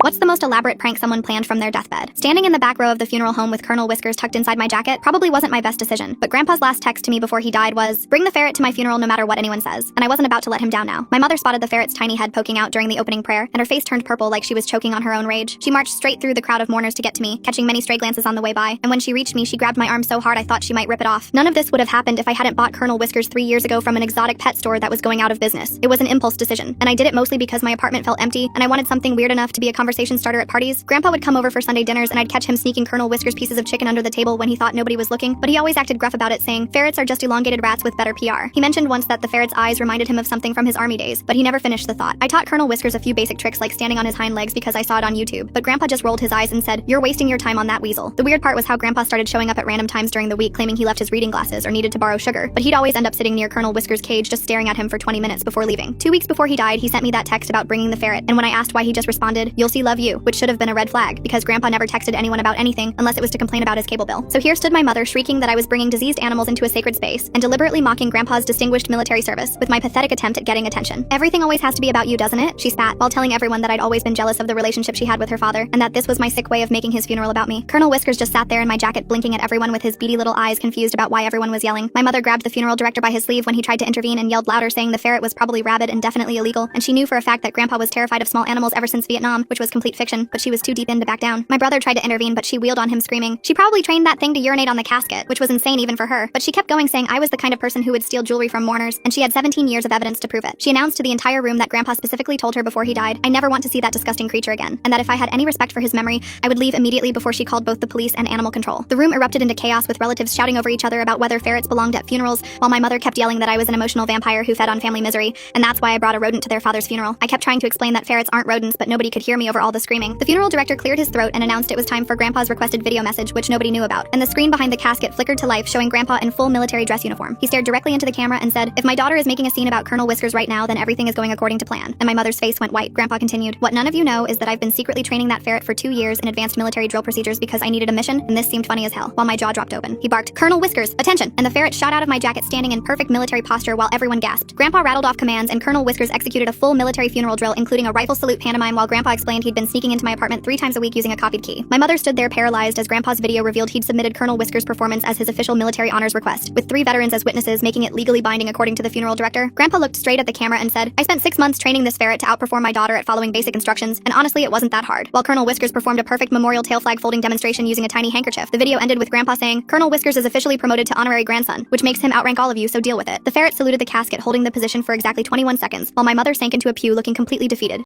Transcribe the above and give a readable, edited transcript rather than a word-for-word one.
What's the most elaborate prank someone planned from their deathbed? Standing in the back row of the funeral home with Colonel Whiskers tucked inside my jacket probably wasn't my best decision, but Grandpa's last text to me before he died was, "Bring the ferret to my funeral no matter what anyone says," and I wasn't about to let him down now. My mother spotted the ferret's tiny head poking out during the opening prayer, and her face turned purple like she was choking on her own rage. She marched straight through the crowd of mourners to get to me, catching many stray glances on the way by, and when she reached me, she grabbed my arm so hard I thought she might rip it off. None of this would have happened if I hadn't bought Colonel Whiskers 3 years ago from an exotic pet store that was going out of business. It was an impulse decision, and I did it mostly because my apartment felt empty, and I wanted something weird enough to be a conversation starter at parties. Grandpa would come over for Sunday dinners and I'd catch him sneaking Colonel Whiskers pieces of chicken under the table when he thought nobody was looking, but he always acted gruff about it, saying, "Ferrets are just elongated rats with better PR." He mentioned once that the ferret's eyes reminded him of something from his army days, but he never finished the thought. I taught Colonel Whiskers a few basic tricks like standing on his hind legs because I saw it on YouTube, but Grandpa just rolled his eyes and said, "You're wasting your time on that weasel." The weird part was how Grandpa started showing up at random times during the week claiming he left his reading glasses or needed to borrow sugar, but he'd always end up sitting near Colonel Whiskers' cage just staring at him for 20 minutes before leaving. 2 weeks before he died, he sent me that text about bringing the ferret, and when I asked why, he just responded, "You'll see, love you," which should have been a red flag because Grandpa never texted anyone about anything unless it was to complain about his cable bill. So here stood my mother shrieking that I was bringing diseased animals into a sacred space and deliberately mocking Grandpa's distinguished military service with my pathetic attempt at getting attention. "Everything always has to be about you, doesn't it?" she spat, while telling everyone that I'd always been jealous of the relationship she had with her father and that this was my sick way of making his funeral about me. Colonel Whiskers just sat there in my jacket blinking at everyone with his beady little eyes, confused about why everyone was yelling. My mother grabbed the funeral director by his sleeve when he tried to intervene and yelled louder, saying the ferret was probably rabid and definitely illegal, and she knew for a fact that Grandpa was terrified of small animals ever since Vietnam, which was complete fiction, but she was too deep in to back down. My brother tried to intervene, but she wheeled on him screaming, "She probably trained that thing to urinate on the casket," which was insane even for her, but she kept going, saying I was the kind of person who would steal jewelry from mourners, and she had 17 years of evidence to prove it. She announced to the entire room that Grandpa specifically told her before he died, "I never want to see that disgusting creature again," and that if I had any respect for his memory, I would leave immediately before she called both the police and animal control. The room erupted into chaos with relatives shouting over each other about whether ferrets belonged at funerals, while my mother kept yelling that I was an emotional vampire who fed on family misery, and that's why I brought a rodent to their father's funeral. I kept trying to explain that ferrets aren't rodents, but nobody could hear me over all the screaming. The funeral director cleared his throat and announced it was time for Grandpa's requested video message, which nobody knew about, and the screen behind the casket flickered to life, showing Grandpa in full military dress uniform. He stared directly into the camera and said, "If my daughter is making a scene about Colonel Whiskers right now, then everything is going according to plan." And my mother's face went white. Grandpa continued, "What none of you know is that I've been secretly training that ferret for 2 years in advanced military drill procedures because I needed a mission, and this seemed funny as hell." While my jaw dropped open, he barked, "Colonel Whiskers, attention!" and the ferret shot out of my jacket standing in perfect military posture while everyone gasped. Grandpa rattled off commands and Colonel Whiskers executed a full military funeral drill, including a rifle salute pantomime, while Grandpa explained he'd been sneaking into my apartment 3 times a week using a copied key. My mother stood there paralyzed as Grandpa's video revealed he'd submitted Colonel Whiskers' performance as his official military honors request, with 3 veterans as witnesses, making it legally binding according to the funeral director. Grandpa looked straight at the camera and said, "I spent 6 months training this ferret to outperform my daughter at following basic instructions, and honestly it wasn't that hard." While Colonel Whiskers performed a perfect memorial tail flag folding demonstration using a tiny handkerchief, the video ended with Grandpa saying, "Colonel Whiskers is officially promoted to honorary grandson, which makes him outrank all of you, so deal with it." The ferret saluted the casket, holding the position for exactly 21 seconds, while my mother sank into a pew looking completely defeated.